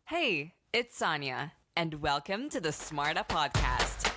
Hey, it's Sonia, and welcome to the SMARTA podcast.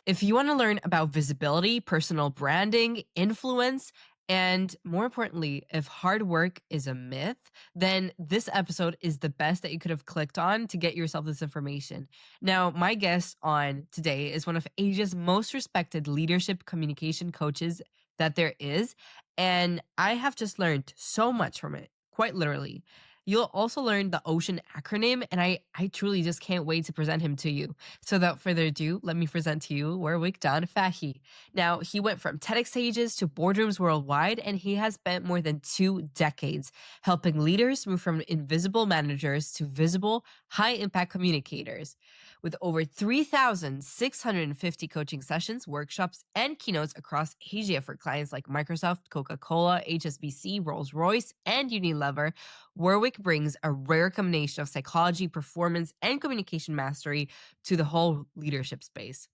If you want to learn about visibility, personal branding, influence, and more importantly, if hard work is a myth, then this episode is the best that you could have clicked on to get yourself this information. Now, my guest on today is one of Asia's most respected leadership communication coaches that there is, and I have just learned so much from it, quite literally. You'll also learn the OCEAN acronym, and I truly just can't wait to present him to you. So without further ado, let me present to you Warwick Fahy. Now, he went from TEDx stages to boardrooms worldwide, and he has spent more than 2 decades helping leaders move from invisible managers to visible, high-impact communicators. With over 3,650 coaching sessions, workshops, and keynotes across Asia for clients like Microsoft, Coca-Cola, HSBC, Rolls-Royce, and Unilever, Warwick brings a rare combination of psychology, performance, and communication mastery to the whole leadership space.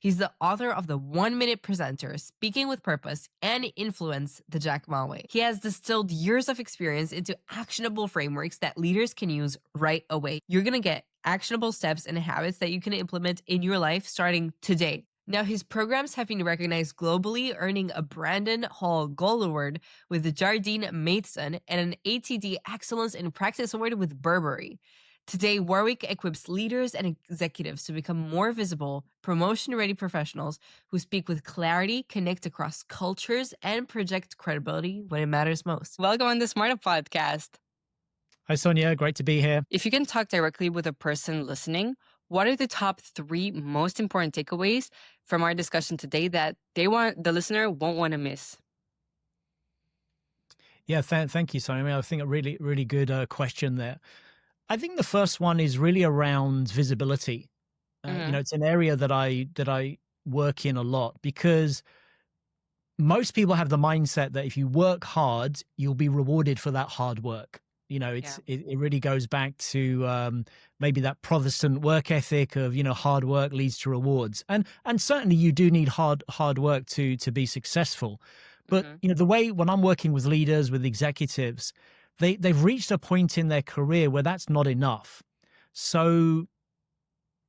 He's the author of the 1 Minute Presenter, Speaking with Purpose, and Influence the Jack Ma Way. He has distilled years of experience into actionable frameworks that leaders can use right away. You're going to get actionable steps and habits that you can implement in your life starting today. Now, his programs have been recognized globally, earning a Brandon Hall Gold Award with the Jardine Matheson and an ATD Excellence in Practice Award with Burberry. Today, Warwick equips leaders and executives to become more visible, promotion-ready professionals who speak with clarity, connect across cultures, and project credibility when it matters most. Welcome on the SMARTA podcast. Hi, Sonia. Great to be here. If you can talk directly with a person listening, what are the top 3 most important takeaways from our discussion today that the listener won't want to miss? Yeah, thank you, Sonia. I think a really good question there. I think the first one is really around visibility. It's an area that I work in a lot because most people have the mindset that if you work hard, you'll be rewarded for that hard work. It really goes back to maybe that Protestant work ethic of hard work leads to rewards, and certainly you do need hard work to be successful. But the way when I'm working with leaders, with executives, they've reached a point in their career where that's not enough. So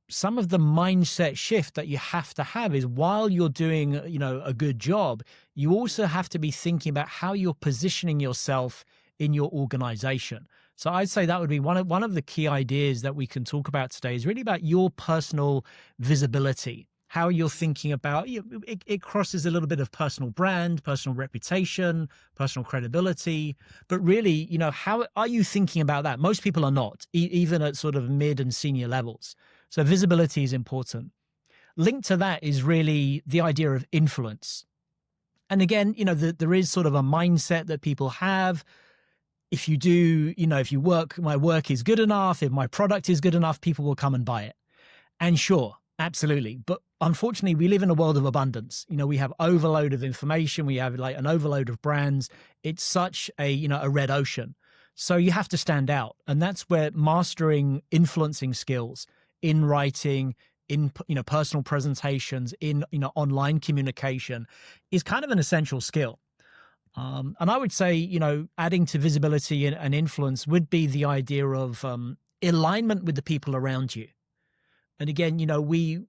some of the mindset shift that you have to have is while you're doing a good job, you also have to be thinking about how you're positioning yourself in your organization. So I'd say that would be one of the key ideas that we can talk about today is really about your personal visibility, how you're thinking about it crosses a little bit of personal brand, personal reputation, personal credibility, but really, how are you thinking about that? Most people are not, even at sort of mid and senior levels. So visibility is important. Linked to that is really the idea of influence. And again, there is sort of a mindset that people have. If you do, if my work is good enough, if my product is good enough, people will come and buy it. And sure, absolutely. But unfortunately, we live in a world of abundance. We have overload of information. We have like an overload of brands. It's such a red ocean. So you have to stand out. And that's where mastering influencing skills in writing, in personal presentations, in online communication is kind of an essential skill. And I would say, adding to visibility and influence would be the idea of alignment with the people around you. And again, we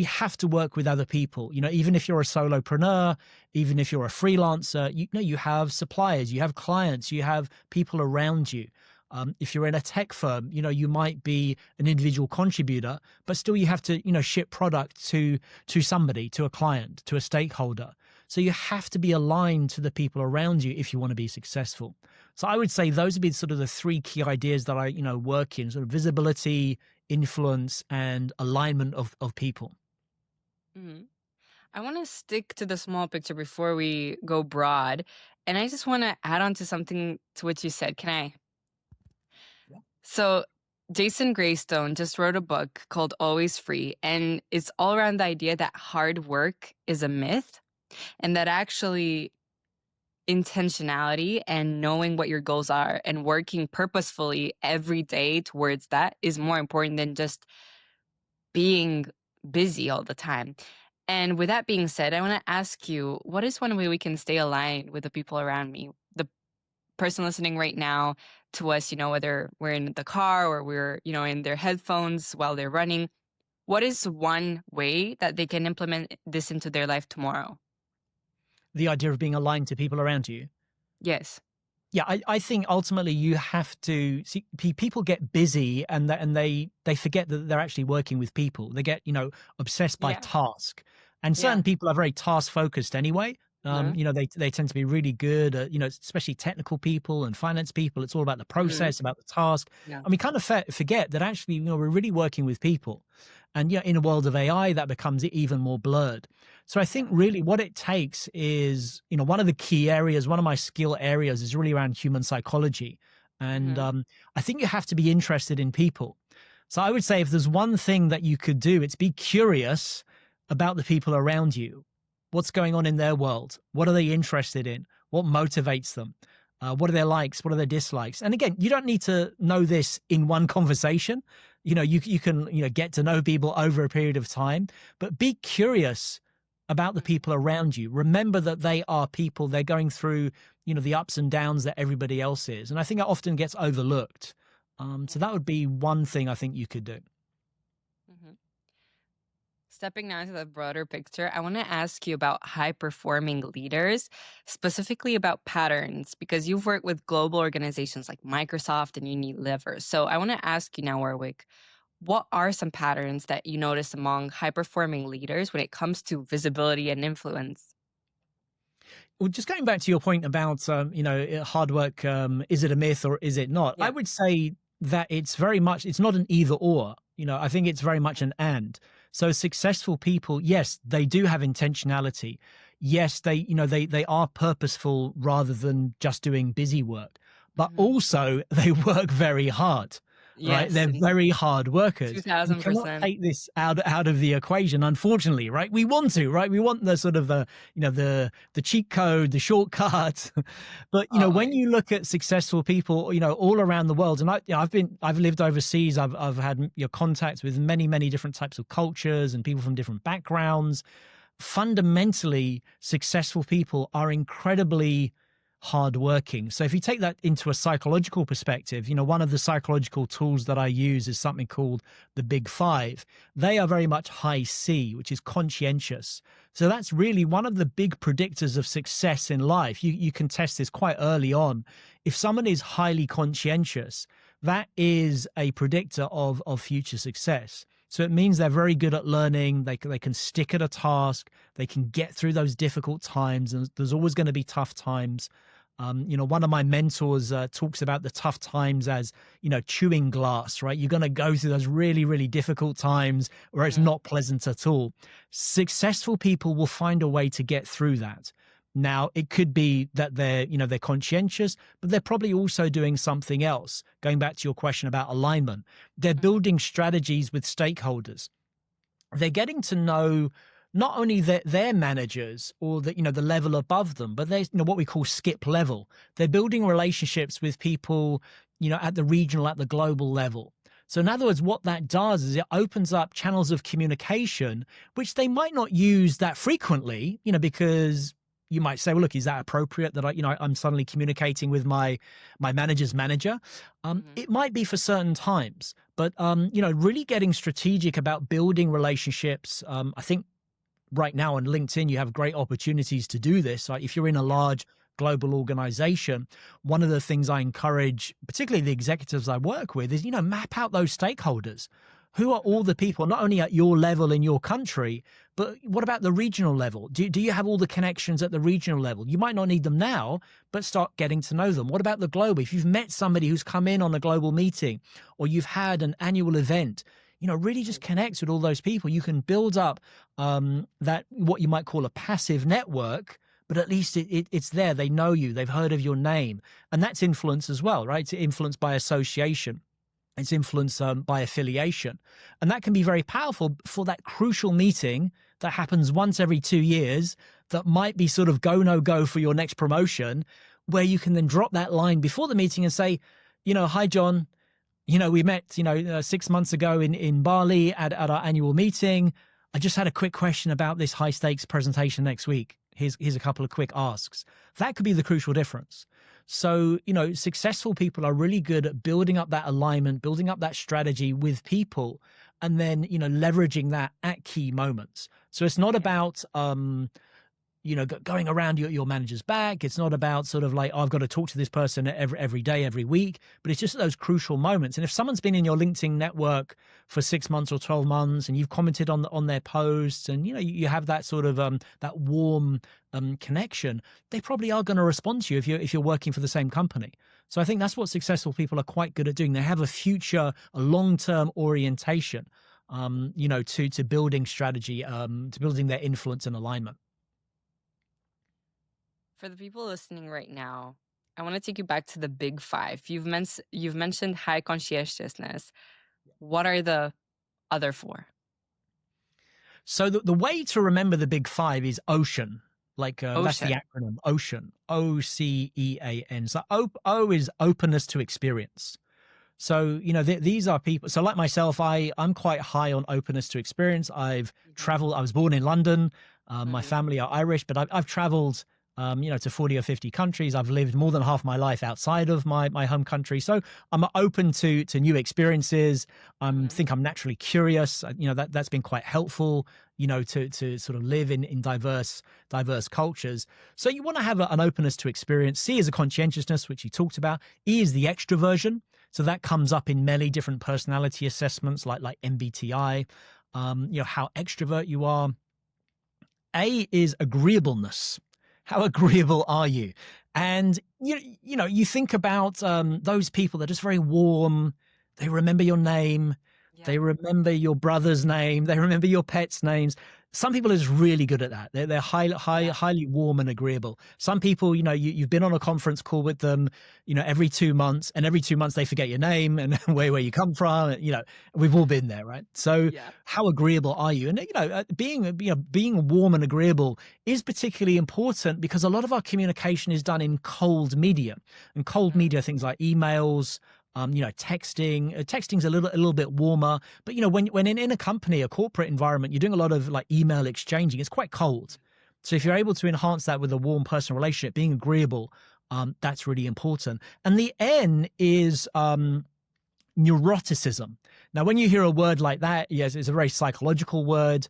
have to work with other people. Even if you're a solopreneur, even if you're a freelancer, you have suppliers, you have clients, you have people around you. If you're in a tech firm, you might be an individual contributor, but still you have to, ship product to somebody, to a client, to a stakeholder. So you have to be aligned to the people around you if you want to be successful. So I would say those would be sort of the 3 key ideas that I, work in, sort of visibility, influence, and alignment of people. Mm-hmm. I want to stick to the small picture before we go broad. And I just want to add on to something to what you said. Can I? Yeah. So Jason Greystone just wrote a book called Always Free, and it's all around the idea that hard work is a myth and that actually intentionality and knowing what your goals are and working purposefully every day towards that is more important than just being busy all the time. And with that being said, I want to ask you, what is one way we can stay aligned with the people around me, the person listening right now to us, whether we're in the car or we're, in their headphones while they're running, what is one way that they can implement this into their life tomorrow? The idea of being aligned to people around you. Yes. Yeah, I think ultimately you have to see people get busy and they forget that they're actually working with people. They get, obsessed by Yeah. task. And Yeah. certain people are very task focused anyway. Mhm. They tend to be really good at, especially technical people and finance people. It's all about the Mhm. process, about the task. Yeah. And we kind of forget that actually, we're really working with people. And in a world of AI, that becomes even more blurred. So I think Yeah. really what it takes is, one of the key areas, one of my skill areas is really around human psychology. And Mhm. I think you have to be interested in people. So I would say if there's one thing that you could do, it's be curious about the people around you. What's going on in their world? What are they interested in? What motivates them? What are their likes? What are their dislikes? And again, you don't need to know this in one conversation. You can get to know people over a period of time, but be curious about the Mhm. people around you. Remember that they are people. They're going through the ups and downs that everybody else is, and I think that often gets overlooked. So Yeah. that would be one thing I think you could do. Mhm. Stepping now into the broader picture, I want to ask you about high performing leaders, specifically about patterns, because you've worked with global organizations like Microsoft and Unilever. So I want to ask you now, Warwick, what are some patterns that you notice among high performing leaders when it comes to visibility and influence? Well, just going back to your point about hard work, is it a myth or is it not? I Yeah. would say that it's not an either or. I think it's very much Mhm. an and. So successful people, yes, they do have intentionality. Yes, they are purposeful rather than just doing busy work. But Mhm. also they work very hard, right? Yes, They're and very hard workers. You cannot 2000%. take this out of the equation, unfortunately, right? We want to, right? We want the sort of the cheat code, the shortcut. But when Always. you look at successful people, all around the world, and I've lived overseas. I've had contacts with many different types of cultures and people from different backgrounds. Fundamentally, successful people are incredibly hardworking. So if you take that into a psychological perspective, one of the psychological tools that I use is something called the Big Five. They are very much high C, which is conscientious. So that's really one of the big predictors of success in life. You can test this quite early on. If someone is highly conscientious, that is a predictor of future success. So it means they're very good at learning. They can stick at a task. They can get through those difficult times, and there's always going to be tough times. One of my mentors talks about the tough times as, chewing glass, right? You're going to go through those really difficult times where it's Mhm. not pleasant at all. Successful people will find a way to get through that. Now, it could be that they're conscientious, but they're probably also doing something else. Going back to your question about alignment, they're Mhm. building strategies with stakeholders. They're getting to know not only their managers or the level above them, but there's what we call skip level. They're building relationships with people at the regional, at the global level. So in other words, what that does is it opens up channels of communication which they might not use that frequently, because you might say, well, look, is that appropriate that I'm suddenly communicating with my manager's manager? Mhm. It might be for certain times, but really getting strategic about building relationships. I think right now on LinkedIn, you have great opportunities to do this. Like if you're in a Yeah. large global organization, one of the things I encourage, particularly the executives I work with, is, map out those stakeholders. Who are all Mhm. the people, not only at your level in your country, but what about the regional level? Do you have all the connections at the regional level? You might not need them now, but start getting to know them. What about the globe? If you've met somebody who's come in on a global meeting or you've had an annual event, really just Mhm. connect with all those people. You can build up that what you might call a passive network, but at least it's there. They know you. They've heard of your name, and that's influence as well, right? It's influence by association. It's influence by affiliation, and that can be very powerful for that crucial meeting that happens once every 2 years. That might be sort of go no go for your next promotion, where you can then drop that line before the meeting and say, hi John, we met, 6 months ago in Bali at our annual meeting. I just had a quick question about this high stakes presentation next week. Here's a couple of quick asks. That could be the crucial difference. So, successful people are really good at building up that alignment, building up that strategy with people, and then, leveraging that at key moments. So it's not about, going around your manager's back. It's not about sort of like, oh, I've got to talk to this person every day, every week, but it's just those crucial moments. And if someone's been in your LinkedIn network for 6 months or 12 months and you've commented on their posts and, you have that sort of, that warm connection, they probably are going to respond to you if you're working for the same company. So I think that's what successful people are quite good at doing. They have a long-term orientation, to building strategy, to building their influence and alignment. For the people listening right now, I want to take you back to the big five. You've mentioned high conscientiousness. What are the other four? So the way to remember the big five is OCEAN. That's the Ocean. acronym, OCEAN, OCEAN. So O is openness to experience. So, these are people. So like myself, I'm quite high on openness to experience. I've traveled. I was born in London. My family are Irish, but I've traveled, to 40 or 50 countries. I've lived more than half my life outside of my home country. So I'm open to new experiences. Think I'm naturally curious. That's been quite helpful, to sort of live in diverse cultures. So you want to have an openness to experience. C is a conscientiousness, which you talked about. E is the extroversion. So that comes up in many different personality assessments like MBTI, how extrovert you are. A is agreeableness. How agreeable are you? And you think about those people that are just very warm. They remember your name. Yeah. They remember your brother's name. They remember your pets' names. Some people are just really good at that. They're highly warm and agreeable. Some people, you've been on a conference call with them, every 2 months, and every 2 months they forget your name and where you come from. We've all been there, right? So Yeah. how agreeable are you? And being warm and agreeable is particularly important because a lot of our communication is done in cold media, and cold media, things like emails, texting. Texting's a little bit warmer, but when in a company, a corporate environment, you're doing a lot of like email exchanging. It's quite cold. So if you're able to enhance that with a warm personal relationship, being agreeable, that's really important. And the N is neuroticism. Now, when you hear a word like that, yes, it's a very psychological word.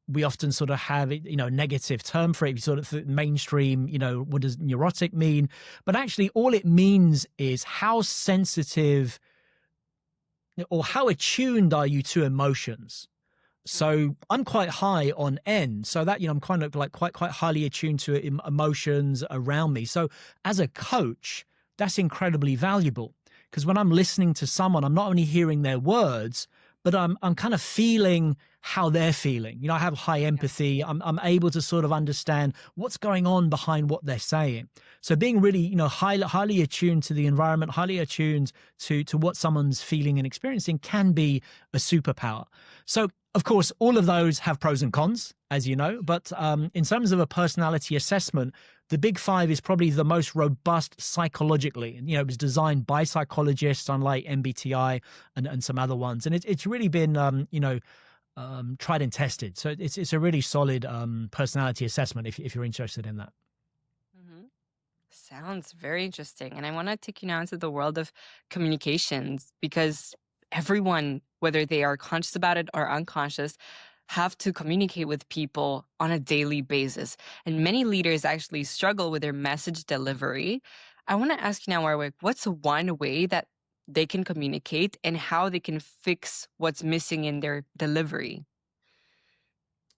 We often sort of have, a negative term for it. Sort of mainstream, what does neurotic mean? But actually all it means is how sensitive or how attuned are you to emotions? So I'm quite high on N. So that, I'm kind of like quite highly attuned to emotions around me. So as a coach, that's incredibly valuable because when I'm listening to someone, I'm not only hearing their words, but I'm kind of feeling how they're feeling. I have high empathy. I'm able to sort of understand what's going on behind what they're saying. So being really, highly attuned to the environment, highly attuned to what someone's feeling and experiencing can be a superpower. So of course, all of those have pros and cons, as you know, but in terms of a personality assessment, the big five is probably the most robust psychologically. And, it was designed by psychologists, unlike MBTI and some other ones. And it's really been, tried and tested. So it's a really solid personality assessment if you're interested in that. Mhm. Sounds very interesting. And I want to take you now into the world of communications because everyone, whether they are conscious about it or unconscious, have to communicate with people on a daily basis. And many leaders actually struggle with their message delivery. I want to ask you now, Warwick, what's one way that they can communicate and how they can fix what's missing in their delivery?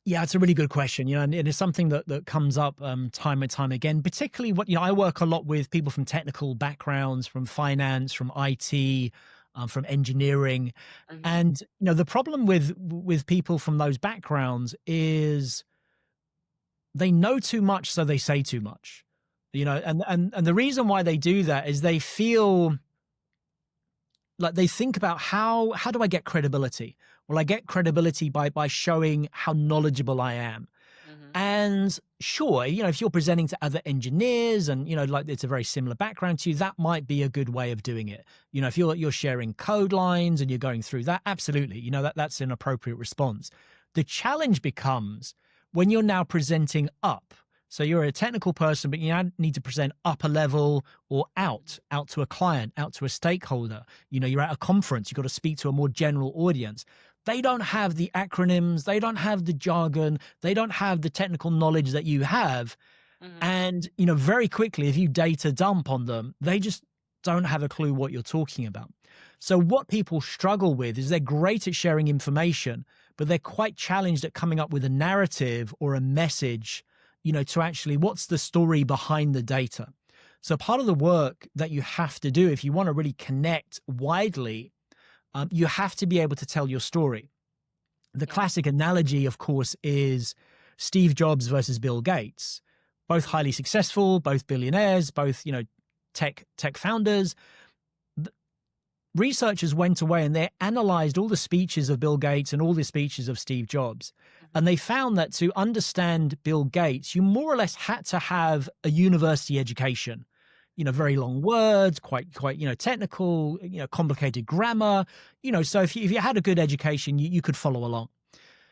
Yeah, it's a really good question, and it is something that comes up time and time again, particularly I work a lot with people from technical backgrounds, from finance, from IT, from engineering. And, the problem with people from those backgrounds is they know too much, so they say too much, and the reason why they do that is they feel like they think about how do I get credibility? Well, I get credibility by showing how knowledgeable I am. And sure, if you're presenting to other engineers and, like it's a very similar background to you, that might be a good way of doing it. If you're sharing code lines and you're going through that, absolutely, that's an appropriate response. The challenge becomes when you're now presenting up. So you're a technical person, but you now need to present upper level or out to a client, out to a stakeholder. You're at a conference, you've got to speak to a more general audience. They don't have the acronyms, they don't have the jargon, they don't have the technical knowledge that you have. Mhm. And, very quickly, if you data dump on them, they just don't have a clue what you're talking about. So what people struggle with is they're great at sharing information, but they're quite challenged at coming up with a narrative or a message, to actually, what's the story behind the data? So part of the work that you have to do if you want to really connect widely, you have to be able to tell your story. The Yeah. classic analogy, of course, is Steve Jobs versus Bill Gates, both highly successful, both billionaires, both, tech founders. Researchers went away and they analyzed all the speeches of Bill Gates and all the speeches of Steve Jobs. And they found that to understand Bill Gates, you more or less had to have a university education. Very long words, quite technical, complicated grammar. So if you had a good education, you could follow along.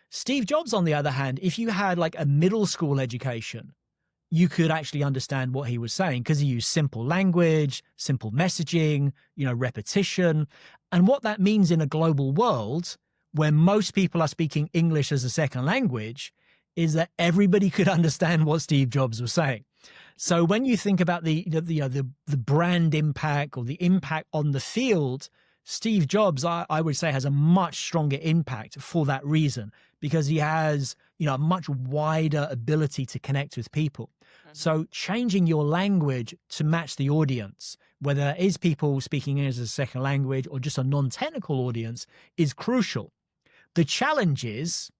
Steve Jobs, on the other hand, if you had like a middle school education, you could actually understand what he was saying because he used simple language, simple messaging, repetition. And what that means in a global world where most people are speaking English as a second language is that everybody could understand what Steve Jobs was saying. So when you think about the brand impact or the impact on the field, Steve Jobs, I would say, has a much stronger impact for that reason because he has, a much wider ability to connect with people. So changing your language to match the audience, whether that is people speaking English as a second language or just a non-technical audience, is crucial. The challenge is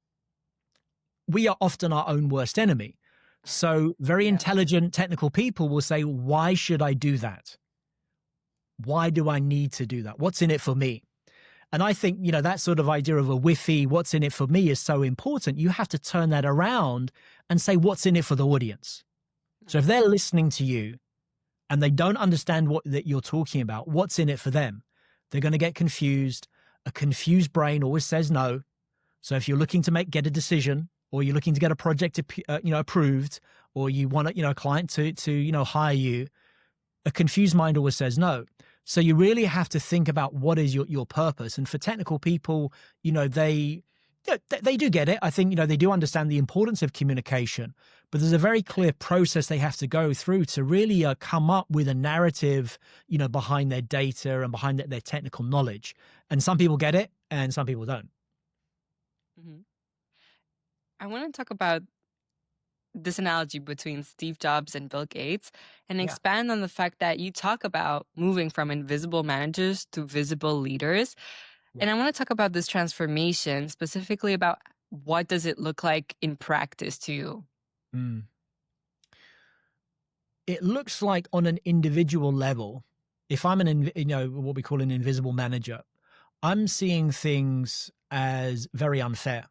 we are often our own worst enemy. So very intelligent technical people will say, why should I do that? Why do I need to do that? What's in it for me? And I think, that sort of idea of a whiffy, what's in it for me is so important. You have to turn that around and say, what's in it for the audience? So if they're listening to you and they don't understand what that you're talking about, what's in it for them? They're going to get confused. A confused brain always says no. So if you're looking to get a decision or you're looking to get a project, approved, or you want a client to hire you, a confused mind always says no. So you really have to think about what is your purpose. And for technical people, they do get it. I think, they do understand the importance of communication, but there's a very clear process they have to go through to really come up with a narrative, behind their data and behind their technical knowledge. And some people get it and some people don't. Mhm. I want to talk about this analogy between Steve Jobs and Bill Gates and Yeah. expand on the fact that you talk about moving from invisible managers to visible leaders. And I want to talk about this transformation, specifically about what does it look like in practice to you? Mm. It looks like on an individual level, if I'm what we call an invisible manager, I'm seeing things as very unfair.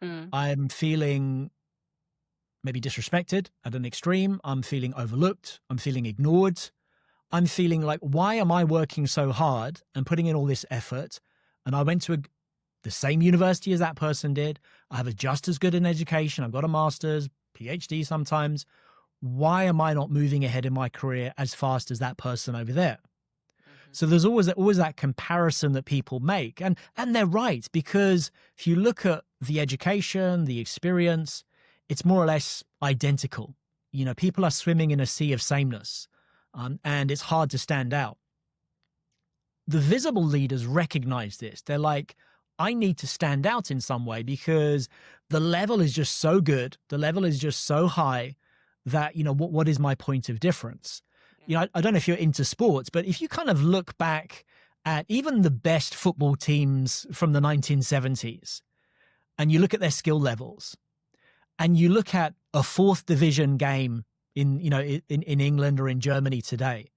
Mm. I'm feeling maybe disrespected at an extreme. I'm feeling overlooked. I'm feeling ignored. I'm feeling like, why am I working so hard and putting in all this effort? And I went to the same university as that person did. I have just as good an education. I've got a master's, PhD sometimes. Why am I not moving ahead in my career as fast as that person over there? So there's always that comparison that people make. And they're right, because if you look at the education, the experience, it's more or less identical. People are swimming in a sea of sameness, and it's hard to stand out. The visible leaders recognize this. They're like, I need to stand out in some way because the level is just so good. The level is just so high that, what is my point of difference? I don't know if you're into sports, but if you kind of look back at even the best football teams from the 1970s and you look at their skill levels and you look at a fourth division game in England or in Germany today,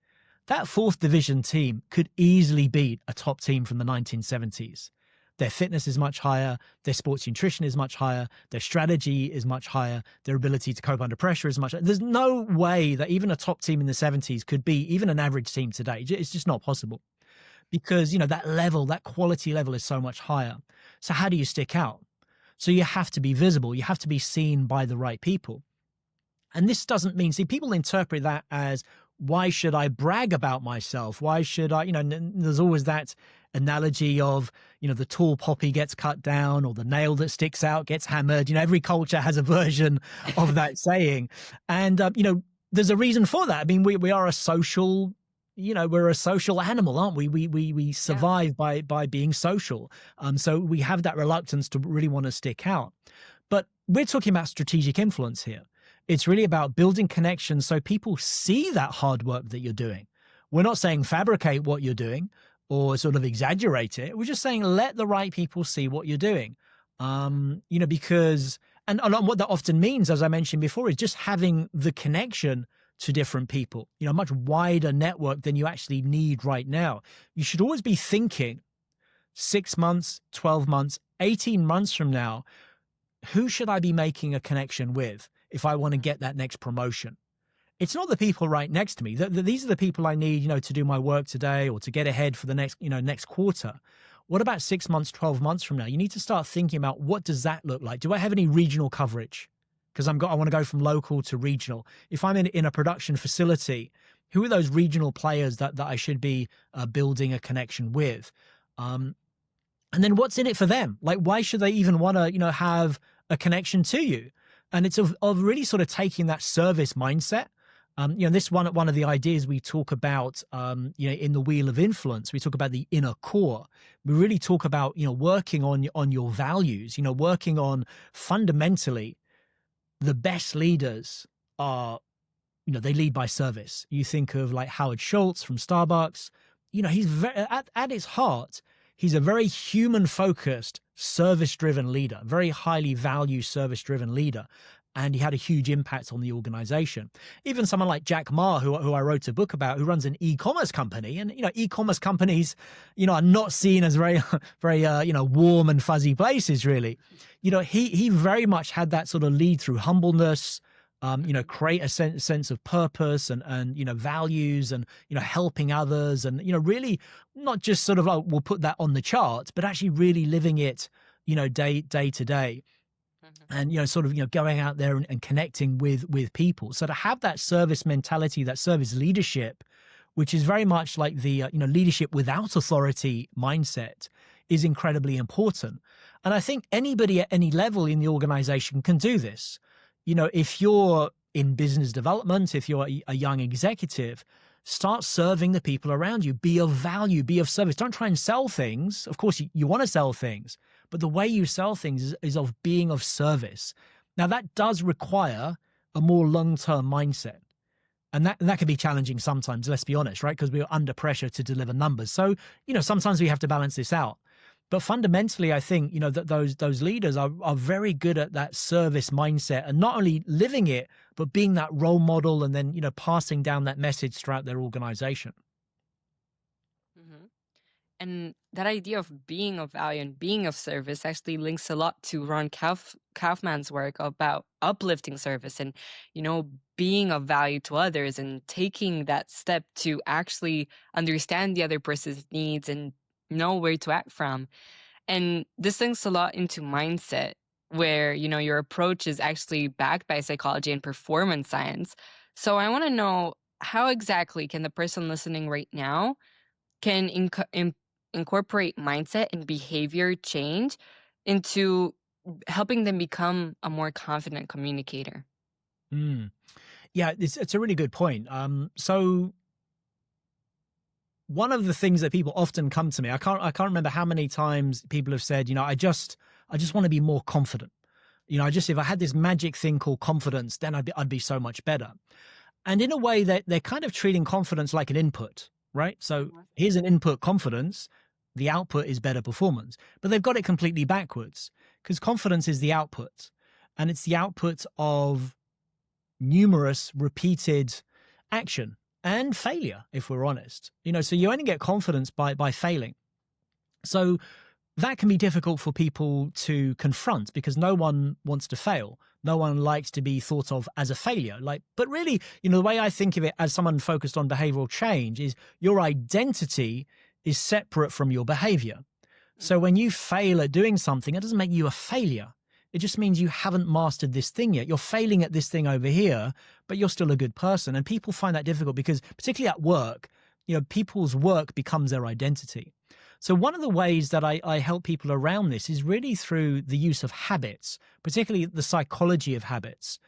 that fourth division team could easily beat a top team from the 1970s. Their fitness is much higher. Their sports nutrition is much higher. Their strategy is much higher. Their ability to cope under pressure is much higher. There's no way that even a top team in the 70s could be even an average team today. It's just not possible because, that level, that quality level is so much higher. So how do you stick out? So you have to be visible. You have to be seen by the right people. And this doesn't mean, see, people interpret that as, why should I brag about myself? Why should I, there's always that analogy of, the tall poppy gets cut down or the nail that sticks out gets hammered. Every culture has a version of that saying. And, there's a reason for that. I mean, we are a social, we're a social animal, aren't we? We survive by being social. So we have that reluctance to really want to stick out. But we're talking about strategic influence here. It's really about building connections so people see that hard work that you're doing. We're not saying fabricate what you're doing or sort of exaggerate it. We're just saying let the right people see what you're doing. Because, and what that often means, as I mentioned before, is just having the connection to different people, a much wider network than you actually need right now. You should always be thinking 6 months, 12 months, 18 months from now, who should I be making a connection with if I want to get that next promotion? It's not the people right next to me. These are the people I need, to do my work today or to get ahead for the next quarter. What about 6 months, 12 months from now? You need to start thinking about, what does that look like? Do I have any regional coverage? Because I want to go from local to regional. If I'm in a production facility, who are those regional players that I should be building a connection with? And then what's in it for them? Like, why should they even want to, have a connection to you? And it's of really sort of taking that service mindset. This one of the ideas we talk about, in the Wheel of Influence, we talk about the inner core. We really talk about, working on your values, working on fundamentally the best leaders are, they lead by service. You think of like Howard Schultz from Starbucks, he's very, at his heart, he's a very human-focused, service-driven leader, very highly valued service-driven leader. And he had a huge impact on the organization. Even someone like Jack Ma, who I wrote a book about, who runs an e-commerce company. And, e-commerce companies, are not seen as very, very, warm and fuzzy places, really. He very much had that sort of lead through humbleness, create a sense of purpose and values and, helping others and, really not just sort of like, we'll put that on the chart, but actually really living it, day to day. And, sort of, going out there and connecting with people. So to have that service mentality, that service leadership, which is very much like the, leadership without authority mindset, is incredibly important. And I think anybody at any level in the organization can do this. If you're in business development, if you're a young executive, start serving the people around you. Be of value, be of service. Don't try and sell things. Of course, you want to sell things, but the way you sell things is of being of service. Now, that does require a more long-term mindset. And that can be challenging sometimes, let's be honest, right? Because we're under pressure to deliver numbers. So, sometimes we have to balance this out. But fundamentally, I think, that those leaders are very good at that service mindset and not only living it, but being that role model and then, passing down that message throughout their organization. Mm-hmm. And that idea of being of value and being of service actually links a lot to Ron Kaufman's work about uplifting service and, being of value to others and taking that step to actually understand the other person's needs and know where to act from. And this links a lot into mindset, where, your approach is actually backed by psychology and performance science. So I want to know, how exactly can the person listening right now can incorporate mindset and behavior change into helping them become a more confident communicator? Yeah, it's a really good point. So one of the things that people often come to me, I can't remember how many times people have said, I just want to be more confident. If I had this magic thing called confidence, then I'd be so much better. And in a way that they're kind of treating confidence like an input, right? So here's an input, confidence. The output is better performance, but they've got it completely backwards, because confidence is the output, and it's the output of numerous repeated action and failure, if we're honest. So you only get confidence by failing. So that can be difficult for people to confront, because no one wants to fail. No one likes to be thought of as a failure. But really, the way I think of it as someone focused on behavioral change is your identity is separate from your behavior. So when you fail at doing something, it doesn't make you a failure. It just means you haven't mastered this thing yet. You're failing at this thing over here, but you're still a good person. And people find that difficult because, particularly at work, people's work becomes their identity. So one of the ways that I help people around this is really through the use of habits, particularly the psychology of habits.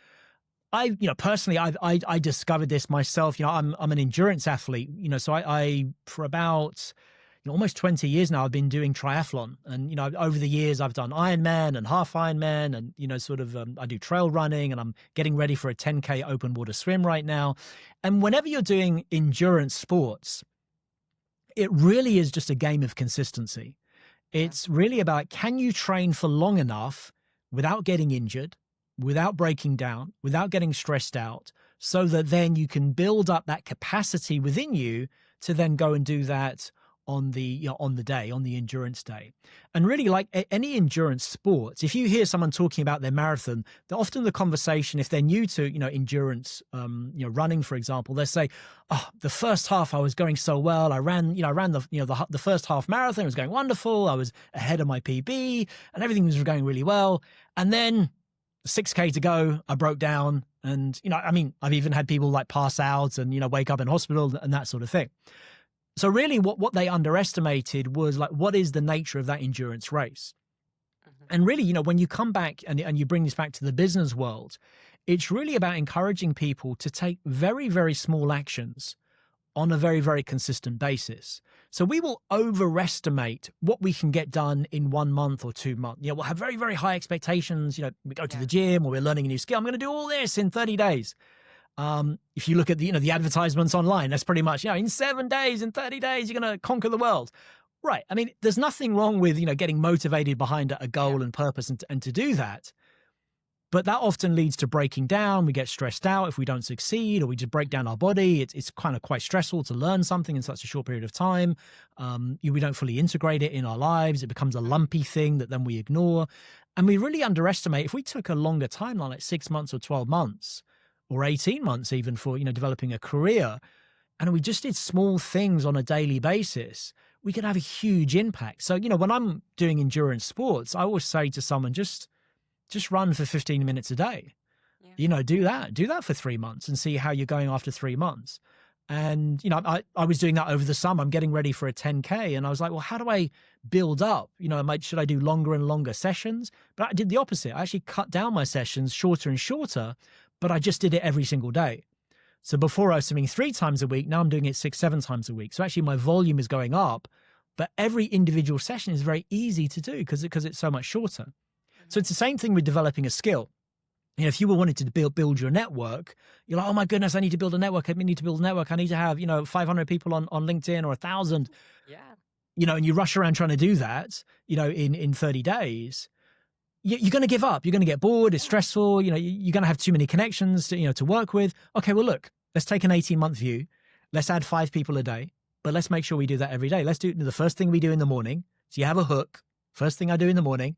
Personally, I discovered this myself. I'm an endurance athlete. So I for about almost 20 years now, I've been doing triathlon, and over the years I've done Ironman and half Ironman, and I do trail running, and I'm getting ready for a 10K open water swim right now. And whenever you're doing endurance sports, it really is just a game of consistency. It's really about, can you train for long enough without getting injured, without breaking down, without getting stressed out, so that then you can build up that capacity within you to then go and do that on the endurance day. And really, like any endurance sports, if you hear someone talking about their marathon, often the conversation, if they're new to endurance, running, for example, they say, "Oh, the first half I was going so well. I ran the first half marathon. It was going wonderful. I was ahead of my PB, and everything was going really well. And then 6K to go, I broke down, and I've even had people like pass out and wake up in hospital and that sort of thing." So really what they underestimated was, like, what is the nature of that endurance race? And really, when you come back and you bring this back to the business world, it's really about encouraging people to take very, very small actions on a very, very consistent basis. So we will overestimate what we can get done in 1 month or 2 months. We'll have very, very high expectations. We go to the gym, or we're learning a new skill. I'm going to do all this in 30 days. If you look at the advertisements online, that's pretty much, in 7 days, in 30 days, you're going to conquer the world. Right. I mean, there's nothing wrong with, getting motivated behind a goal and purpose and to do that. But that often leads to breaking down. We get stressed out if we don't succeed, or we just break down our body. It's kind of quite stressful to learn something in such a short period of time. We don't fully integrate it in our lives. It becomes a lumpy thing that then we ignore. And we really underestimate, if we took a longer timeline, like 6 months or 12 months, or 18 months even, for, developing a career, and we just did small things on a daily basis, we could have a huge impact. So, when I'm doing endurance sports, I always say to someone, just run for 15 minutes a day. Yeah. Do that for 3 months and see how you're going after 3 months. And, I was doing that over the summer. I'm getting ready for a 10K. And I was like, well, how do I build up? Should I do longer and longer sessions? But I did the opposite. I actually cut down my sessions, shorter and shorter, but I just did it every single day. So before I was swimming 3 times a week, now I'm doing it 6, 7 times a week. So actually my volume is going up, but every individual session is very easy to do because it's so much shorter. So it's the same thing with developing a skill. If you were wanting to build your network, you're like, oh my goodness, I need to build a network. I need to build a network. I need to have, 500 people on LinkedIn, or 1,000. Yeah. And you rush around trying to do that, in 30 days. You're going to give up. You're going to get bored. It's stressful. You're going to have too many connections to work with. Okay, well, look, let's take an 18-month view. Let's add 5 people a day, but let's make sure we do that every day. Let's do the first thing we do in the morning. So you have a hook. First thing I do in the morning,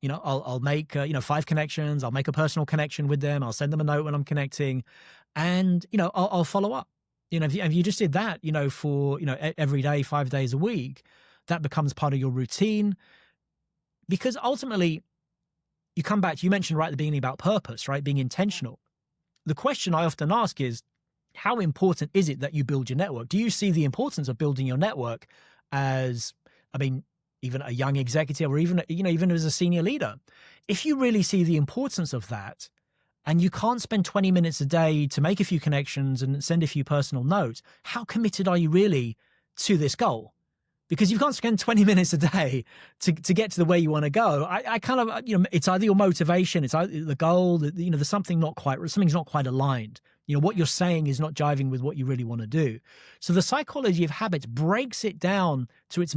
I'll make, 5 connections. I'll make a personal connection with them. I'll send them a note when I'm connecting, and, I'll follow up. If you just did that, for, every day, 5 days a week, that becomes part of your routine. Because ultimately, you come back, you mentioned right at the beginning about purpose, right? Being intentional. The question I often ask is, how important is it that you build your network? Do you see the importance of building your network as, even a young executive, or even as a senior leader? If you really see the importance of that, and you can't spend 20 minutes a day to make a few connections and send a few personal notes, how committed are you really to this goal? Because you can't spend 20 minutes a day to get to the way you want to go. I kind of, it's either your motivation, it's either the goal, there's something's not quite aligned. What you're saying is not jiving with what you really want to do. So the psychology of habits breaks it down to its,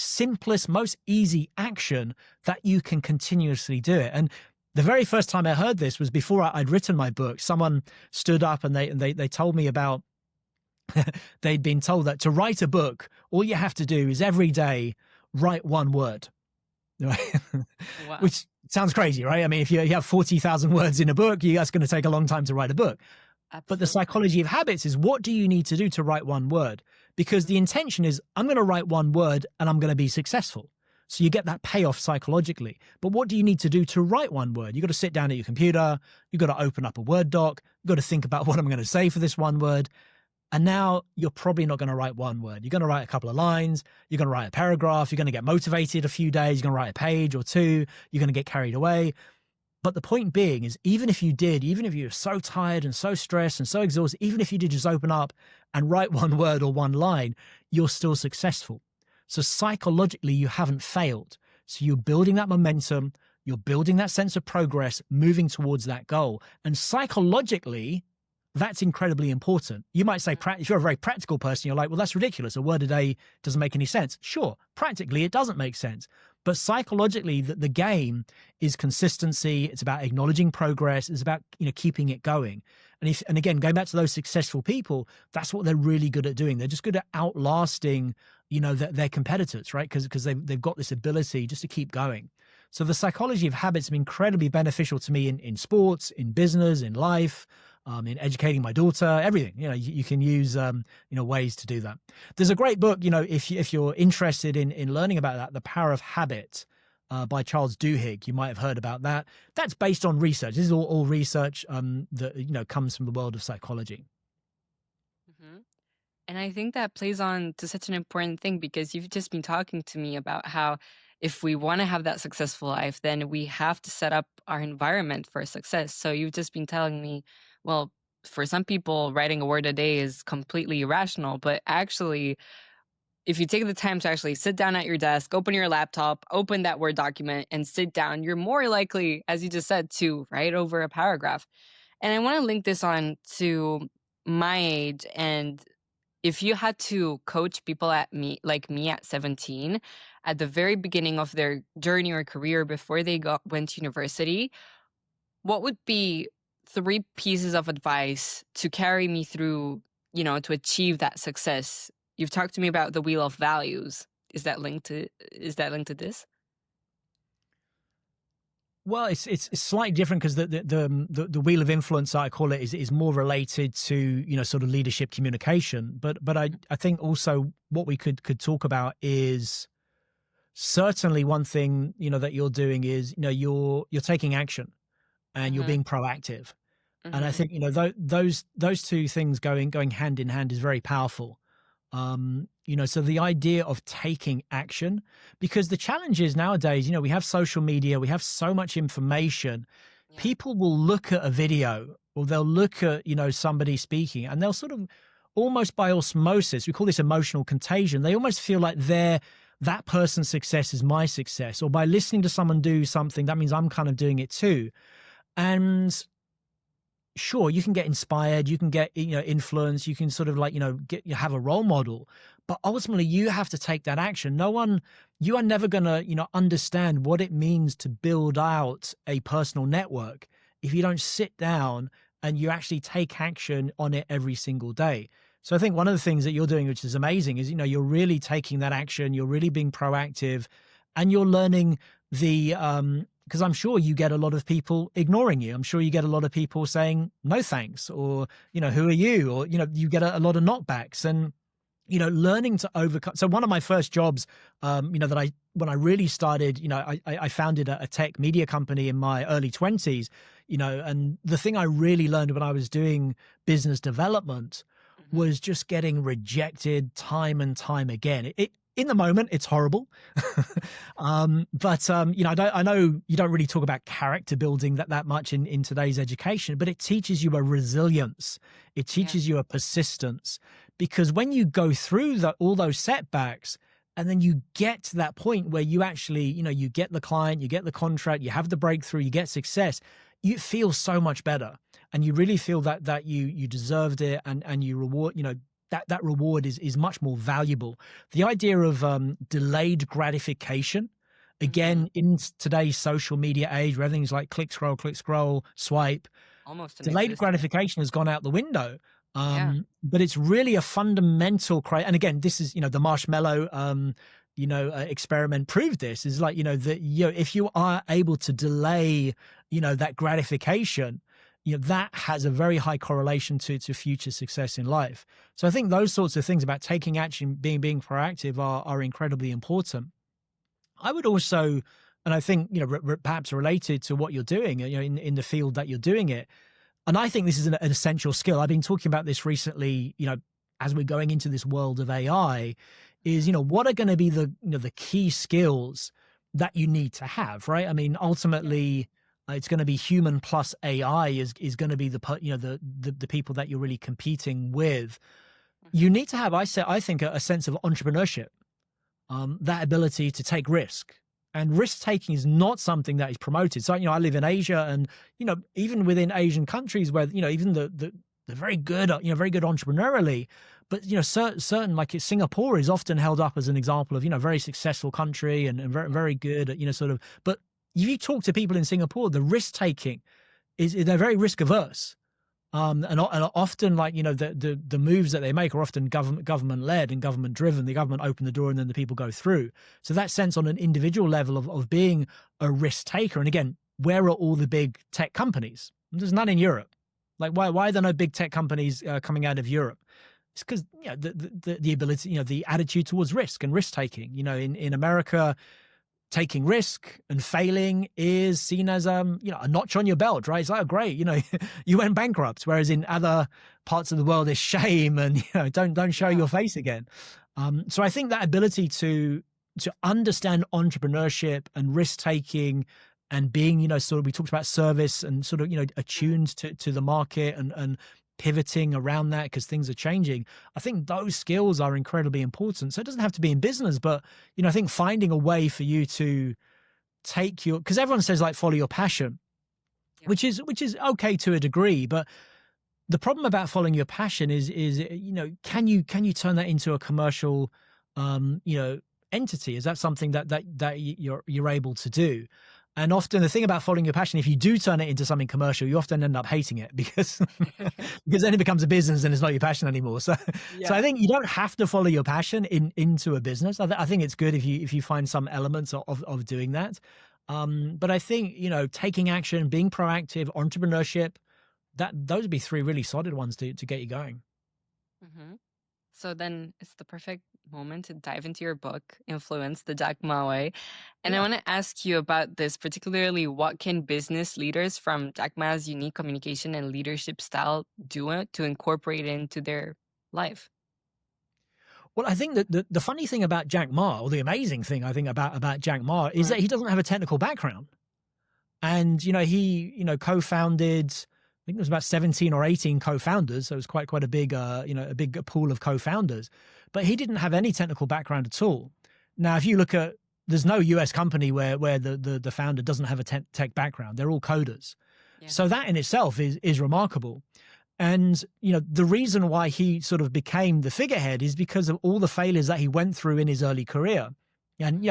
simplest, most easy action that you can continuously do it. And the very first time I heard this was before I'd written my book. Someone stood up and they told me about, they'd been told that to write a book, all you have to do is every day write 1 word. Wow. Which sounds crazy, right? If you have 40,000 words in a book, that's going to take a long time to write a book. Absolutely. But the psychology of habits is, what do you need to do to write 1 word? Because the intention is, I'm going to write 1 word and I'm going to be successful. So you get that payoff psychologically. But what do you need to do to write one word? You got to sit down at your computer. You got to open up a Word doc. You got to think about what I'm going to say for this one word. And now you're probably not going to write one word. You're going to write a couple of lines. You're going to write a paragraph. You're going to get motivated a few days. You're going to write a page or two. You're going to get carried away. But the point being is, even if you're so tired and so stressed and so exhausted, even if you did just open up and write one word or one line, you're still successful. So psychologically, you haven't failed. So you're building that momentum. You're building that sense of progress, moving towards that goal. And psychologically, that's incredibly important. You might say, if you're a very practical person, you're like, well, that's ridiculous. A word a day doesn't make any sense. Sure, practically, it doesn't make sense. But psychologically, the game is consistency. It's about acknowledging progress. It's about, keeping it going. And again, going back to those successful people, that's what they're really good at doing. They're just good at outlasting, their competitors, right? Because they've got this ability just to keep going. So the psychology of habits have been incredibly beneficial to me in sports, in business, in life, in educating my daughter, everything. You can use ways to do that. There's a great book, if you're interested in learning about that, The Power of Habit, by Charles Duhigg. You might have heard about that. That's based on research. This is all research that comes from the world of psychology. Mhm. And I think that plays on to such an important thing, because you've just been talking to me about how if we want to have that successful life, then we have to set up our environment for success. So you've just been telling me, well, for some people, writing a word a day is completely irrational, but actually, if you take the time to actually sit down at your desk, open your laptop, open that Word document, and sit down, you're more likely, as you just said, to write over a paragraph. And I want to link this on to my age. And if you had to coach people like me at 17, at the very beginning of their journey or career before they went to university, what would be 3 pieces of advice to carry me through, to achieve that success? You've talked to me about the wheel of values. Is that linked to this? Well, it's slightly different because the wheel of influence, I call it, is more related to sort of leadership communication. But I think also what we could talk about is certainly one thing that you're doing is you're taking action and you're Mm-hmm. being proactive. And I Mm-hmm. think those two things going hand in hand is very powerful. So the idea of taking action, because the challenge is nowadays, we have social media, we have so much information. Yeah. People will look at a video or they'll look at, somebody speaking, and they'll sort of almost by osmosis, we call this emotional contagion. They almost feel like that person's success is my success, or by listening to someone do something, that means I'm kind of doing it too. And sure, you can get inspired, you can get influence, you can sort of have a role model, but ultimately you have to take that action. You are never going to understand what it means to build out a personal network if you don't sit down and you actually take action on it every single day. So I think one of the things that you're doing, which is amazing, is you're really taking that action, you're really being proactive, and you're learning because I'm sure you get a lot of people ignoring you. I'm sure you get a lot of people saying no thanks, or who are you, or you get a lot of knockbacks, and learning to overcome. So one of my first jobs, that when I really started, I founded a tech media company in my early 20s, and the thing I really learned when I was doing business development Mm-hmm. was just getting rejected time and time again. In the moment, it's horrible. But I know you don't really talk about character building that much in today's education, but it teaches you a resilience. It teaches you a persistence, because when you go through all those setbacks, and then you get to that point where you actually, you get the client, you get the contract, you have the breakthrough, you get success, you feel so much better. And you really feel that you deserved it, and you reward, that reward is much more valuable. The idea of delayed gratification, again, in today's social media age where everything's like click, scroll, swipe, Almost delayed inexistent. gratification has gone out the window. Yeah. But it's really a fundamental and again, this is the marshmallow experiment proved this, is like that if you are able to delay that gratification, that has a very high correlation to future success in life. So I think those sorts of things about taking action, being proactive are incredibly important. I would also, and I think, perhaps related to what you're doing, in the field that you're doing it. And I think this is an essential skill. I've been talking about this recently, as we're going into this world of AI, is, what are going to be the key skills that you need to have, right? I mean, ultimately, it's going to be human plus AI is going to be the people that you're really competing with. You need to have, I think, a sense of entrepreneurship, that ability to take risk. And risk taking is not something that is promoted. So, I live in Asia, and, even within Asian countries where, even the very good, very good entrepreneurially, but, certain, like Singapore is often held up as an example of, very successful country and very, very good at, but if you talk to people in Singapore, the risk taking they're very risk averse. And often, like, the moves that they make are often government led and government driven. The government open the door and then the people go through. So that sense on an individual level of being a risk taker. And again, where are all the big tech companies? There's none in Europe. Like, why are there no big tech companies coming out of Europe? It's because the ability, the attitude towards risk and risk taking. In America, taking risk and failing is seen as a notch on your belt, right? It's like, oh, great, you went bankrupt. Whereas in other parts of the world, it's shame and don't show your face again. So I think that ability to understand entrepreneurship and risk taking and being, sort of, we talked about service and sort of, attuned to the market and pivoting around that because things are changing. I think those skills are incredibly important. So it doesn't have to be in business, but, I think finding a way for you to take because everyone says, like, follow your passion, which is okay to a degree. But the problem about following your passion is, can you turn that into a commercial, entity? Is that something that you're able to do? And often the thing about following your passion, if you do turn it into something commercial, you often end up hating it because then it becomes a business and it's not your passion anymore. So I think you don't have to follow your passion into a business. I think it's good if you find some elements of doing that. But I think, taking action, being proactive, entrepreneurship, those would be three really solid ones to get you going. Mm-hmm. So then it's the perfect moment to dive into your book, Influence, the Jack Ma Way. And I want to ask you about this, particularly what can business leaders from Jack Ma's unique communication and leadership style do to incorporate it into their life? Well, I think that the funny thing about Jack Ma, or the amazing thing I think about Jack Ma, is that he doesn't have a technical background. And, he, co-founded, I think it was about 17 or 18 co-founders. So it was quite a big, a big pool of co-founders. But he didn't have any technical background at all. Now, if you look at, there's no US company where the founder doesn't have a tech background. They're all coders. Yeah. So that in itself is remarkable. And, the reason why he sort of became the figurehead is because of all the failures that he went through in his early career. And,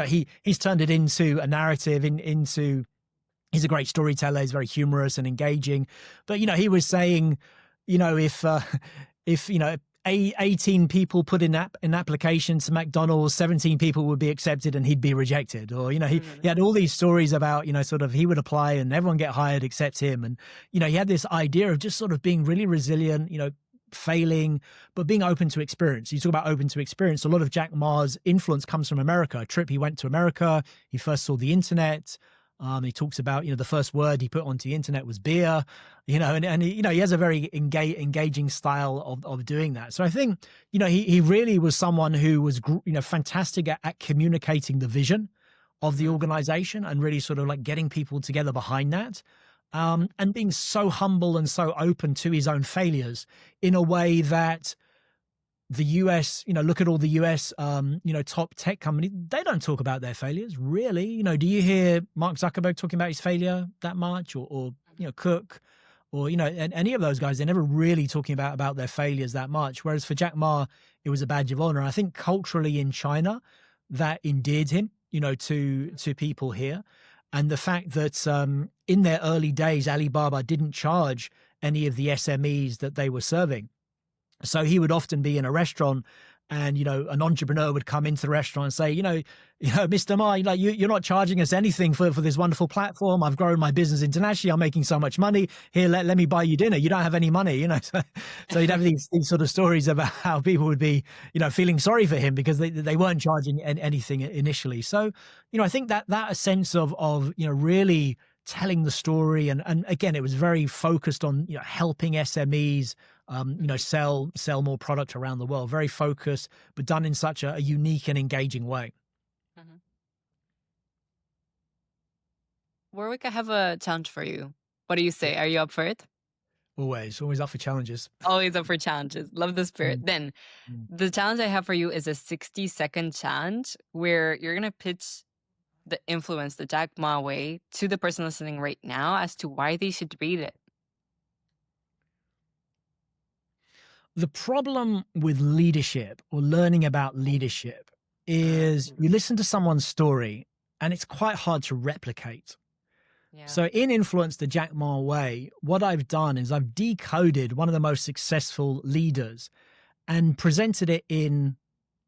he's turned it into a narrative, into he's a great storyteller. He's very humorous and engaging. But, he was saying, if 18 people put in an application to McDonald's, 17 people would be accepted and he'd be rejected. Or, he had all these stories about, sort of he would apply and everyone get hired except him. And, he had this idea of just sort of being really resilient, failing, but being open to experience. You talk about open to experience. A lot of Jack Ma's influence comes from America. A trip he went to America, he first saw the internet. He talks about, the first word he put onto the internet was beer, and he has a very engaging style of doing that. So I think, he really was someone who was, fantastic at communicating the vision of the organization and really sort of like getting people together behind that. And being so humble and so open to his own failures in a way that the US, look at all the US, top tech companies, they don't talk about their failures, really. Do you hear Mark Zuckerberg talking about his failure that much or Cook or, and any of those guys? They're never really talking about their failures that much. Whereas for Jack Ma, it was a badge of honor. I think culturally in China, that endeared him, to people here. And the fact that in their early days, Alibaba didn't charge any of the SMEs that they were serving. So he would often be in a restaurant and an entrepreneur would come into the restaurant and say, Mr. Ma, like you're not charging us anything for this wonderful platform. I've grown my business internationally. I'm making so much money. Here, let me buy you dinner. You don't have any money, So you'd have these sort of stories about how people would be, feeling sorry for him because they weren't charging anything initially. So, I think that sense of really telling the story, and again, it was very focused on helping SMEs sell more product around the world. Very focused, but done in such a unique and engaging way. Mhm. Warwick, I have a challenge for you. What do you say? Are you up for it? Always up for challenges. Always up for challenges. Love the spirit. Mm, Then mm. the challenge I have for you is a 60-second challenge where you're going to pitch the influence, the Jack Ma way, to the person listening right now as to why they should read it. The problem with leadership or learning about leadership is you listen to someone's story and it's quite hard to replicate. Yeah. So in Influence the Jack Ma Way, what I've done is I've decoded one of the most successful leaders and presented it in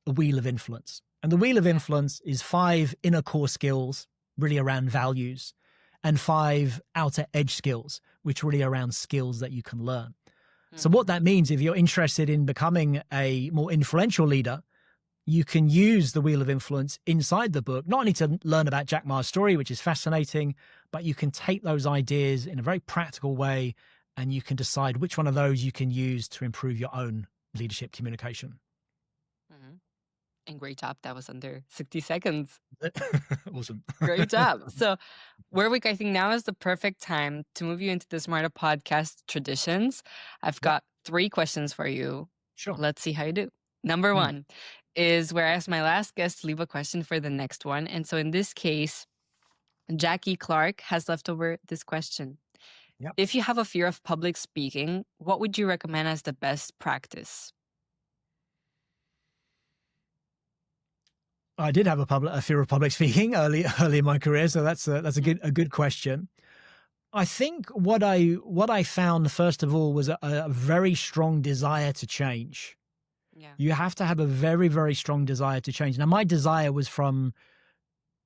a wheel of influence. And the wheel of influence is 5 inner core skills, really around values, and 5 outer edge skills, which really around skills that you can learn. So what that means, if you're interested in becoming a more influential leader, you can use the wheel of influence inside the book, not only to learn about Jack Ma's story, which is fascinating, but you can take those ideas in a very practical way, and you can decide which one of those you can use to improve your own leadership communication. And great job. That was under 60 seconds. Awesome. Great job. So, Warwick, I think now is the perfect time to move you into the SMARTA podcast traditions. I've got 3 questions for you. Sure. Let's see how you do. Number 1 is where I ask my last guest to leave a question for the next one. And so in this case, Jackie Clark has left over this question. Yep. If you have a fear of public speaking, what would you recommend as the best practice? I did have a fear of public speaking early in my career, so that's a good question. I think what I found first of all was a very strong desire to change. Yeah. You have to have a very, very strong desire to change. Now, my desire was from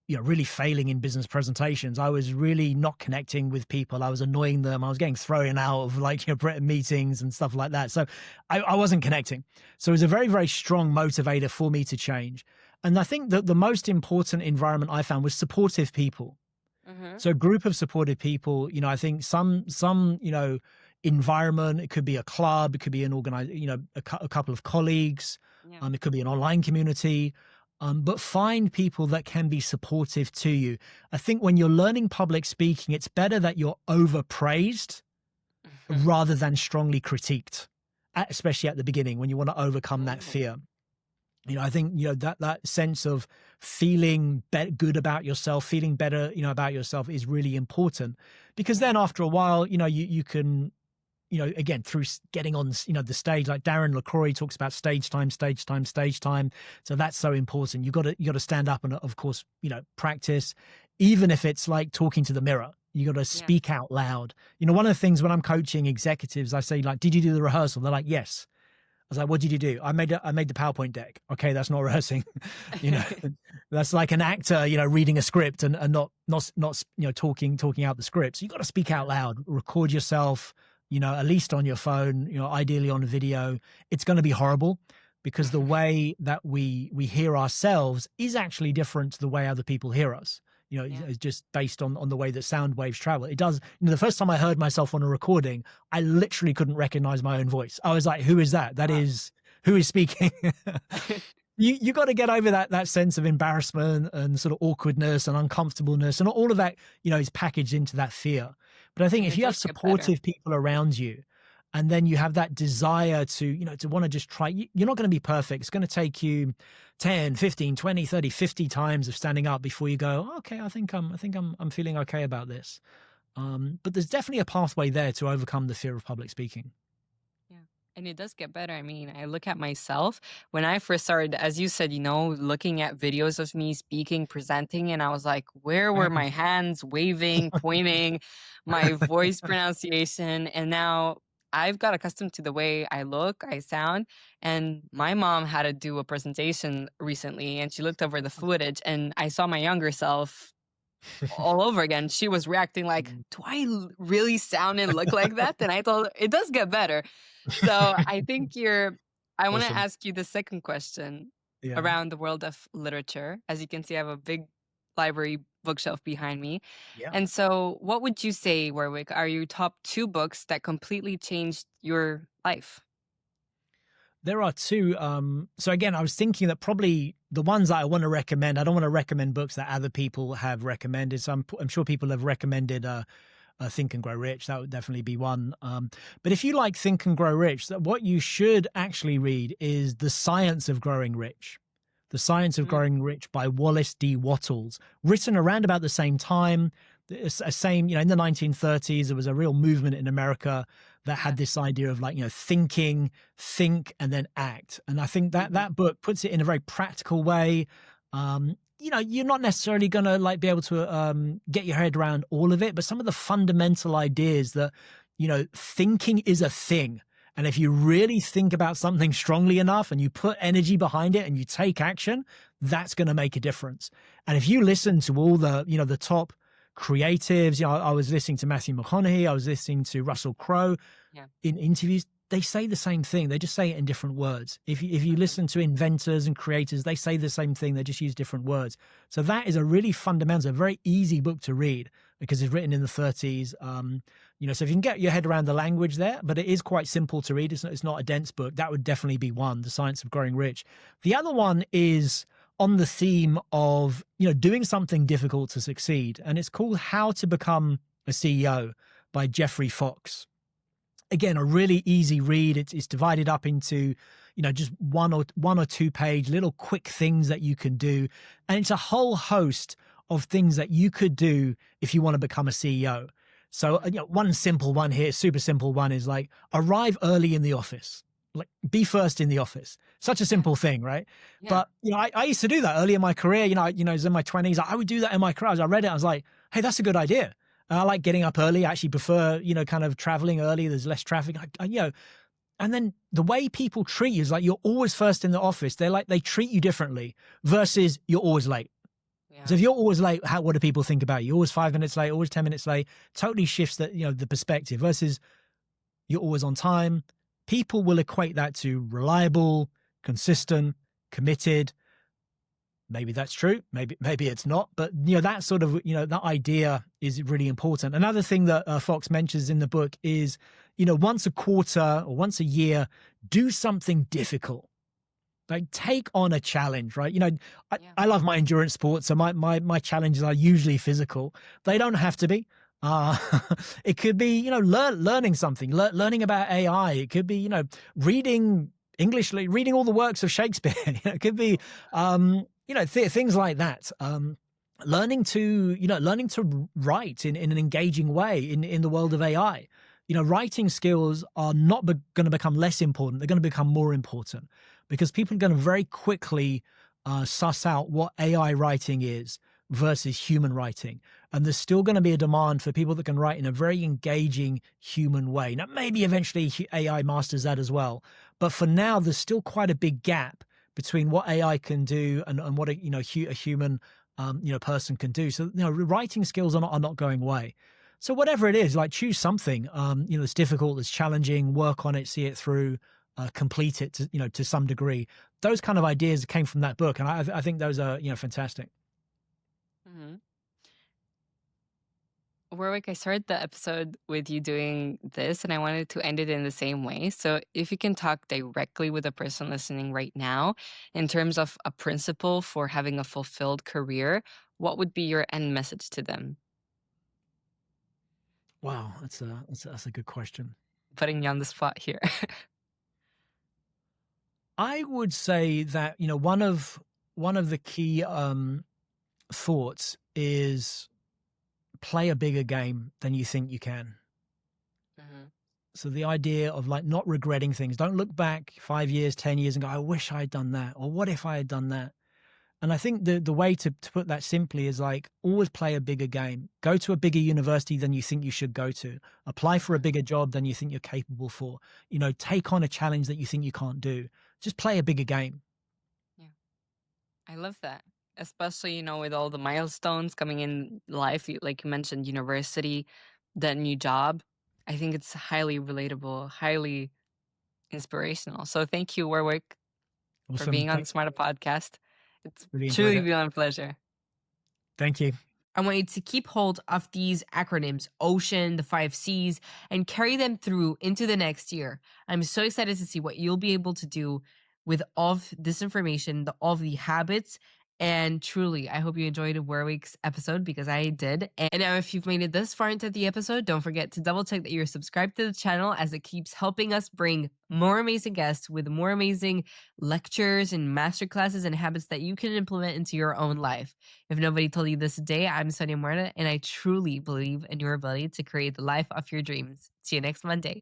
really failing in business presentations. I was really not connecting with people. I was annoying them. I was getting thrown out of meetings and stuff like that. So I wasn't connecting. So it was a very, very strong motivator for me to change. And I think that the most important environment I found was supportive people. So a group of supportive people, I think some environment, it could be a club, it could be an a couple of colleagues, it could be an online community, but find people that can be supportive to you. I think when you're learning public speaking, it's better that you're overpraised rather than strongly critiqued, especially at the beginning when you want to overcome that fear. I think, that sense of feeling good about yourself, feeling better, about yourself is really important, because then after a while, you can, again, through getting on, the stage, like Darren LaCroix talks about stage time. So that's so important. You got to stand up and, of course, practice, even if it's like talking to the mirror. You got to speak out loud. One of the things when I'm coaching executives, I say, like, did you do the rehearsal? They're like, yes. I was like, what did you do? I made the PowerPoint deck. Okay, that's not rehearsing. That's like an actor, reading a script and not talking out the script. So you got to speak out loud, record yourself, at least on your phone, ideally on a video. It's going to be horrible because the way that we hear ourselves is actually different to the way other people hear us. It's just based on the way that sound waves travel. It does. The first time I heard myself on a recording, I literally couldn't recognize my own voice. I was like, who is that? That is, who is speaking? You got to get over that sense of embarrassment and sort of awkwardness and uncomfortableness, and all of that, is packaged into that fear. But I think if you have supportive people around you, and then you have that desire to want to just try, you're not going to be perfect. It's going to take you 10, 15, 20, 30, 50 times of standing up before you go, okay, I think I'm feeling okay about this. But there's definitely a pathway there to overcome the fear of public speaking. Yeah. And it does get better. I mean, I look at myself when I first started, as you said, looking at videos of me speaking, presenting, and I was like, where were my hands waving, pointing, my voice pronunciation? And now I've got accustomed to the way I look, I sound, and my mom had to do a presentation recently, and she looked over the footage, and I saw my younger self all over again. She was reacting like, Mm. "Do I really sound and look like that?" And I told her, "It does get better." So I think I want to Awesome. ask you the second question Yeah. around the world of literature. As you can see, I have a big library bookshelf behind me. Yeah. And so, what would you say, Warwick, are your top two books that completely changed your life? There are two. So again, I was thinking that probably the ones that I want to recommend, I don't want to recommend books that other people have recommended. So I'm sure people have recommended Think and Grow Rich. That would definitely be one. But if you like Think and Grow Rich, what you should actually read is The Science of Growing Rich. The Science of Mm, Growing Rich by Wallace D. Wattles, written around about the same time. Same, in the 1930s, there was a real movement in America that yeah. had this idea of like, think and then act. And I think that Hmm. that book puts it in a very practical way. You're not necessarily going to like be able to get your head around all of it, but some of the fundamental ideas that, thinking is a thing. And if you really think about something strongly enough and you put energy behind it and you take action, that's going to make a difference. And if you listen to all the top creatives, I was listening to Matthew McConaughey, I was listening to Russell Crowe Yeah. in interviews, they say the same thing. They just say it in different words. If you Hmm. listen to inventors and creators, they say the same thing. They just use different words. So that is a really fundamental, a very easy book to read because it's written in the 30s. So if you can get your head around the language there, but it is quite simple to read. It's not a dense book. That would definitely be one, The Science of Growing Rich. The other one is on the theme of, doing something difficult to succeed. And it's called How to Become a CEO by Jeffrey Fox. Again, a really easy read. It's divided up into, just one or two page little quick things that you can do. And it's a whole host of things that you could do if you want to become a CEO. So, Hmm. one simple one here, super simple one is like arrive early in the office, like be first in the office. Such a Yeah. simple thing, right? Yeah. But, I used to do that early in my career. I was in my 20s. I would do that in my career. As I read it, I was like, hey, that's a good idea. I like getting up early. I actually prefer, kind of traveling early. There's less traffic. And then the way people treat you is like you're always first in the office. They treat you differently versus you're always late. So Yeah. if you're always late, what do people think about you? You're always 5 minutes late, always 10 minutes late. Totally shifts the perspective versus you're always on time. People will equate that to reliable, Yeah. consistent, committed. Maybe that's true. Maybe it's not. But that sort of that idea is really important. Another thing that Fox mentions in the book is once a quarter or once a year, do something difficult. Like take on a challenge, right? I, Yeah. I love my endurance sports, so my challenges are usually physical. They don't have to be. Uh, it could be learning something, learning about AI. It could be reading English, reading all the works of Shakespeare. It could be things like that. Learning to write in an engaging way in the world of AI. Writing skills are not going to become less important. They're going to become more important because people are going to very quickly suss out what AI writing is versus human writing. And there's still going to be a demand for people that can write in a very engaging human way. Now, maybe eventually AI masters that as well. But for now, there's still quite a big gap between what AI can do and what a human person can do. So writing skills are not going away. So whatever it is, like choose something that's difficult, that's challenging, work on it, see it through, complete it to some degree. Those kind of ideas came from that book, and I think those are fantastic. Hmm. Warwick, I started the episode with you doing this, and I wanted to end it in the same way. So, if you can talk directly with the person listening right now in terms of a principle for having a fulfilled career, what would be your end message to them? Wow, that's a good question. Putting you on the spot here. I would say that one of the key thoughts is play a bigger game than you think you can. Hmm. So the idea of like not regretting things. Don't look back 5 years, 10 years and go, I wish I had done that. Or what if I had done that? And I think the way to put that simply is like always play a bigger game. Go to a bigger university than you think you should go to. Apply for a Mhm. bigger job than you think you're capable for. Take on a challenge that you think you can't do. Just play a bigger game. Yeah, I love that. Especially, with all the milestones coming in life, like you mentioned, university, that new job. I think it's highly relatable, highly inspirational. So thank you, Warwick, for Awesome. being on the Thank you. SMARTA podcast. It's Really enjoyed truly it. been a pleasure. Thank you. I want you to keep hold of these acronyms, OCEAN, the 5 C's, and carry them through into the next year. I'm so excited to see what you'll be able to do with all of this information, all of the habits. And truly, I hope you enjoyed Warwick's episode because I did. And now, if you've made it this far into the episode, don't forget to double check that you're subscribed to the channel as it keeps helping us bring more amazing guests with more amazing lectures and masterclasses and habits that you can implement into your own life. If nobody told you this today, I'm Sonia Marta, and I truly believe in your ability to create the life of your dreams. See you next Monday.